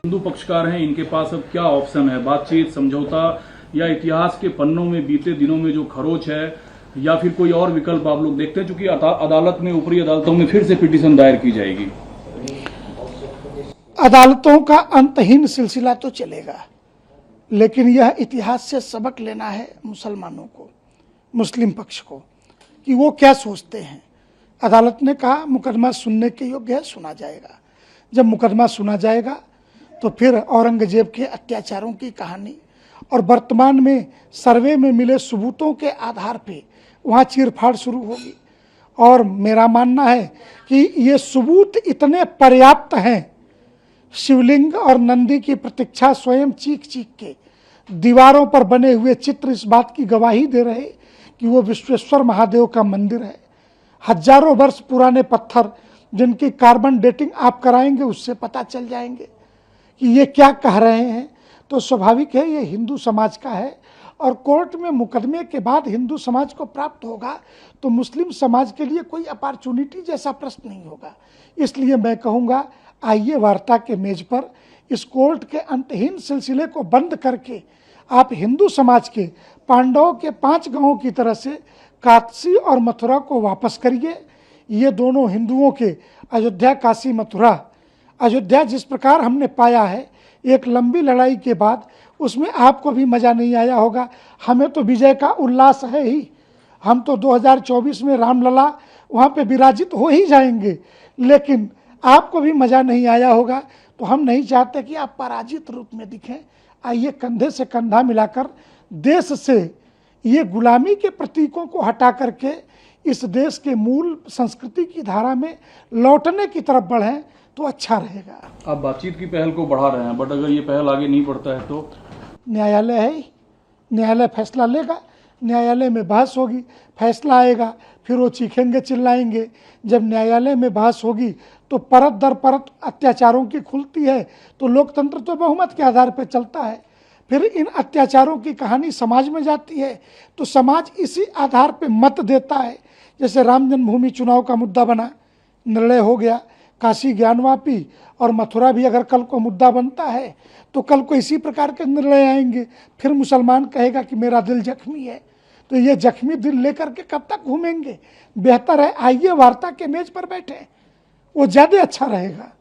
हिंदू पक्षकार हैं, इनके पास अब क्या ऑप्शन है? बातचीत, समझौता, या इतिहास के पन्नों में बीते दिनों में जो खरोच है, या फिर कोई और विकल्प आप लोग देखते हैं? चूंकि अदालत में, ऊपरी अदालतों में फिर से पिटीशन दायर की जाएगी। अदालतों का अंतहीन सिलसिला तो चलेगा, लेकिन यह इतिहास से सबक लेना है मुसलमानों को, मुस्लिम पक्ष को, कि वो क्या सोचते हैं। अदालत ने कहा मुकदमा सुनने के योग्य है, सुना जाएगा। जब मुकदमा सुना जाएगा तो फिर औरंगजेब के अत्याचारों की कहानी और वर्तमान में सर्वे में मिले सबूतों के आधार पे वहाँ चीरफाड़ शुरू होगी। और मेरा मानना है कि ये सबूत इतने पर्याप्त हैं, शिवलिंग और नंदी की प्रतीक्षा स्वयं चीख चीख के, दीवारों पर बने हुए चित्र इस बात की गवाही दे रहे कि वो विश्वेश्वर महादेव का मंदिर है। हजारों वर्ष पुराने पत्थर जिनकी कार्बन डेटिंग आप कराएंगे उससे पता चल जाएंगे कि ये क्या कह रहे हैं। तो स्वाभाविक है ये हिंदू समाज का है, और कोर्ट में मुकदमे के बाद हिंदू समाज को प्राप्त होगा तो मुस्लिम समाज के लिए कोई अपॉर्चुनिटी जैसा प्रश्न नहीं होगा। इसलिए मैं कहूँगा आइए वार्ता के मेज पर इस कोर्ट के अंतहीन सिलसिले को बंद करके आप हिंदू समाज के पांडवों के 5 गांवों की तरह से काशी और मथुरा को वापस करिए। ये दोनों हिंदुओं के अयोध्या, काशी, मथुरा, अयोध्या जिस प्रकार हमने पाया है एक लंबी लड़ाई के बाद, उसमें आपको भी मज़ा नहीं आया होगा। हमें तो विजय का उल्लास है ही, हम तो 2024 में रामलला वहाँ पे विराजित हो ही जाएंगे, लेकिन आपको भी मज़ा नहीं आया होगा। तो हम नहीं चाहते कि आप पराजित रूप में दिखें। आइए कंधे से कंधा मिलाकर देश से ये गुलामी के प्रतीकों को हटा करके इस देश के मूल संस्कृति की धारा में लौटने की तरफ बढ़ें तो अच्छा रहेगा। आप बातचीत की पहल को बढ़ा रहे हैं, बट अगर ये पहल आगे नहीं बढ़ता है तो? न्यायालय है, न्यायालय फैसला लेगा, न्यायालय में बहस होगी, फैसला आएगा, फिर वो चीखेंगे, चिल्लाएंगे। जब न्यायालय में बहस होगी तो परत दर परत अत्याचारों की खुलती है। तो लोकतंत्र तो बहुमत के आधार पर चलता है। फिर इन अत्याचारों की कहानी समाज में जाती है तो समाज इसी आधार पर मत देता है। जैसे राम जन्मभूमि चुनाव का मुद्दा बना, निर्णय हो गया, काशी ज्ञानवापी और मथुरा भी अगर कल को मुद्दा बनता है तो कल को इसी प्रकार के निर्णय आएंगे। फिर मुसलमान कहेगा कि मेरा दिल जख्मी है। तो ये जख्मी दिल लेकर के कब तक घूमेंगे? बेहतर है आइए वार्ता के मेज पर बैठे, वो ज़्यादा अच्छा रहेगा।